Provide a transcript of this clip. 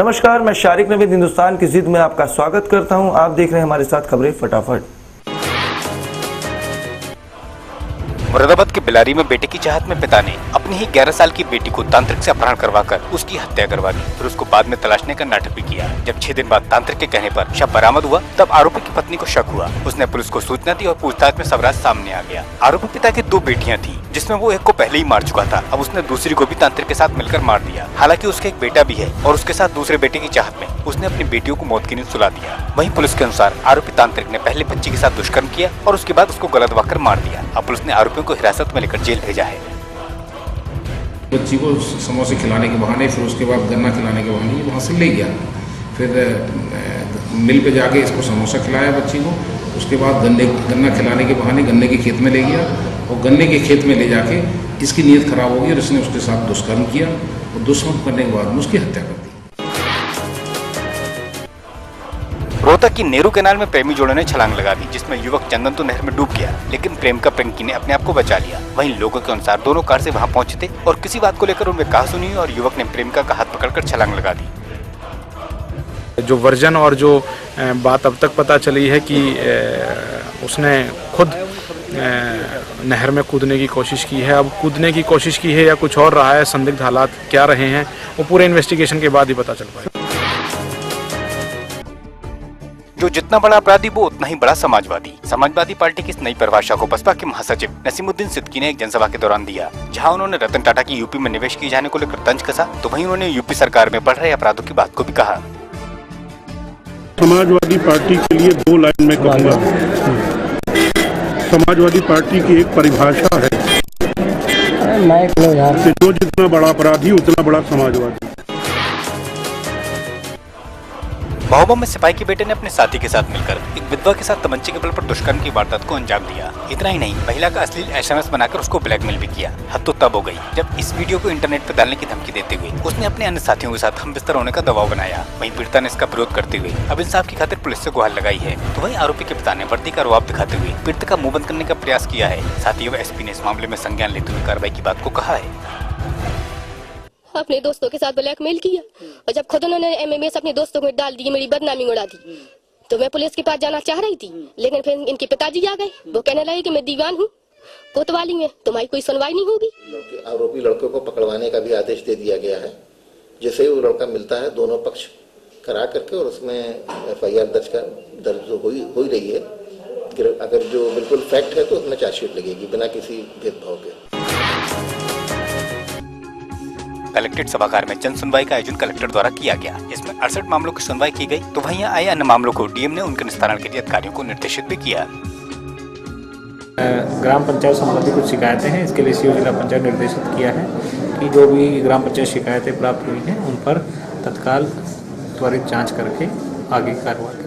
नमस्कार, मैं शारिक नवीद हिंदुस्तान की जिद में आपका स्वागत करता हूं। आप देख रहे हैं हमारे साथ खबरें फटाफट। मुरादाबाद के बिलारी में बेटे की चाहत में पिता ने अपनी ही 11 साल की बेटी को तांत्रिक से अपहरण करवाकर उसकी हत्या करवा दी, फिर उसको बाद में तलाशने का नाटक भी किया। जब 6 दिन बाद तांत्रिक के कहने पर शव बरामद हुआ, तब आरोपी की पत्नी को शक हुआ। उसने पुलिस को सूचना दी और पूछताछ में सब राज सामने आ गया। आरोपी पिता की 2 बेटियां थी, जिसमें वो एक को पहले ही मार चुका था। अब उसने दूसरी को भी तांत्रिक के साथ मिलकर मार दिया। हालांकि उसके एक बेटा भी है और उसके साथ दूसरे बेटे की चाहत में उसने अपनी बेटियों को मौत की नींद सुला दिया। वहीं पुलिस के अनुसार आरोपी तांत्रिक ने पहले बच्ची के साथ दुष्कर्म किया और उसके बाद उसको गला दबाकर मार दिया। अब पुलिस ने आरोपियों को हिरासत में लेकर जेल भेजा है। बच्ची को समोसे खिलाने के बहाने, फिर उसके बाद गन्ना खिलाने के बहाने वहाँ से ले गया। फिर मिल पे जाके इसको समोसा खिलाया बच्ची को। उसके बाद गन्ना खिलाने के बहाने गन्ने के खेत में ले गया और गन्ने के खेत में ले जाके इसकी नीयत खराब हो गई और इसने उसके साथ दुष्कर्म किया और दुष्कर्म करने के बाद में उसकी हत्या कर दी। रोहतक की नेहरू कैनाल में प्रेमी जोड़ों ने छलांग लगा दी, जिसमें युवक चंदन तो नहर में डूब गया, लेकिन प्रेमिका पिंकी ने अपने आप को बचा लिया। वहीं लोगों के अनुसार दोनों कार से वहां पहुंचे थे और किसी बात को लेकर उनमें कहासुनी और युवक ने प्रेमिका का हाथ पकड़कर छलांग लगा दी। जो वर्जन और जो बात अब तक पता चली है कि उसने खुद नहर में कूदने की कोशिश की है। अब कूदने की कोशिश की है या कुछ और रहा है, संदिग्ध हालात क्या रहे हैं वो पूरे इन्वेस्टिगेशन के बाद ही पता चल पाएगा। जो जितना बड़ा अपराधी वो उतना ही बड़ा समाजवादी। समाजवादी पार्टी की इस नई परिभाषा को बसपा के महासचिव नसीमुद्दीन सिद्दीकी ने एक जनसभा के दौरान दिया, जहां उन्होंने रतन टाटा की यूपी में निवेश किए जाने को लेकर तंज कसा, तो वहीं उन्होंने यूपी सरकार में बढ़ रहे अपराधों की बात को भी कहा। समाजवादी पार्टी के लिए 2 लाइन में कहूँगा। समाजवादी पार्टी की एक परिभाषा है कि जो जितना बड़ा अपराधी उतना बड़ा समाजवादी। महोबा में सिपाही के बेटे ने अपने साथी के साथ मिलकर एक विधवा के साथ तमंचे के बल पर दुष्कर्म की वारदात को अंजाम दिया। इतना ही नहीं, महिला का अश्लील SMS बनाकर उसको ब्लैकमेल भी किया। हद तो तब हो गई जब इस वीडियो को इंटरनेट पर डालने की धमकी देते हुए उसने अपने अन्य साथियों के साथ हम बिस्तर होने का दबाव बनाया। वहीं पीड़िता ने इसका विरोध करते हुए अब इंसाफ की खातिर पुलिस से गुहार लगाई है। तो वहीं आरोपी के पिता ने वर्दी का रुआब दिखाते हुए पीड़ित का मुंह बंद करने का प्रयास किया है। साथ ही SP ने इस मामले में संज्ञान लेते हुए कार्रवाई की बात को कहा है। अपने दोस्तों के साथ ब्लैकमेल किया और जब खुद उन्होंने MMS अपने दोस्तों को डाल दी, मेरी बदनामी उड़ा दी, तो मैं पुलिस के पास जाना चाह रही थी, लेकिन फिर इनके पिताजी आ गए। वो कहने लगे कि मैं दीवान हूँ, कोतवाली में तुम्हारी कोई सुनवाई नहीं होगी। आरोपी लड़के को पकड़वाने का भी आदेश दे दिया गया है। जैसे ही वो लड़का मिलता है, दोनों पक्ष करा करके और उसमें FIR दर्ज हो ही रही है। अगर जो बिल्कुल फैक्ट है तो उसमें चार्जशीट लगेगी बिना किसी भेदभाव के। कलेक्ट्रेट सभागार में जन सुनवाई का आयोजन कलेक्टर द्वारा किया गया। इसमें 68 मामलों की सुनवाई की गई, तो वहीं आए अन्य मामलों को DM ने उनके निस्तारण के लिए अधिकारियों को निर्देशित भी किया। ग्राम पंचायत संबंधी कुछ शिकायतें हैं, इसके लिए CO जिला पंचायत निर्देशित किया है कि जो भी ग्राम पंचायत शिकायतें प्राप्त हुई हैं उन पर तत्काल त्वरित जाँच करके आगे कार्रवाई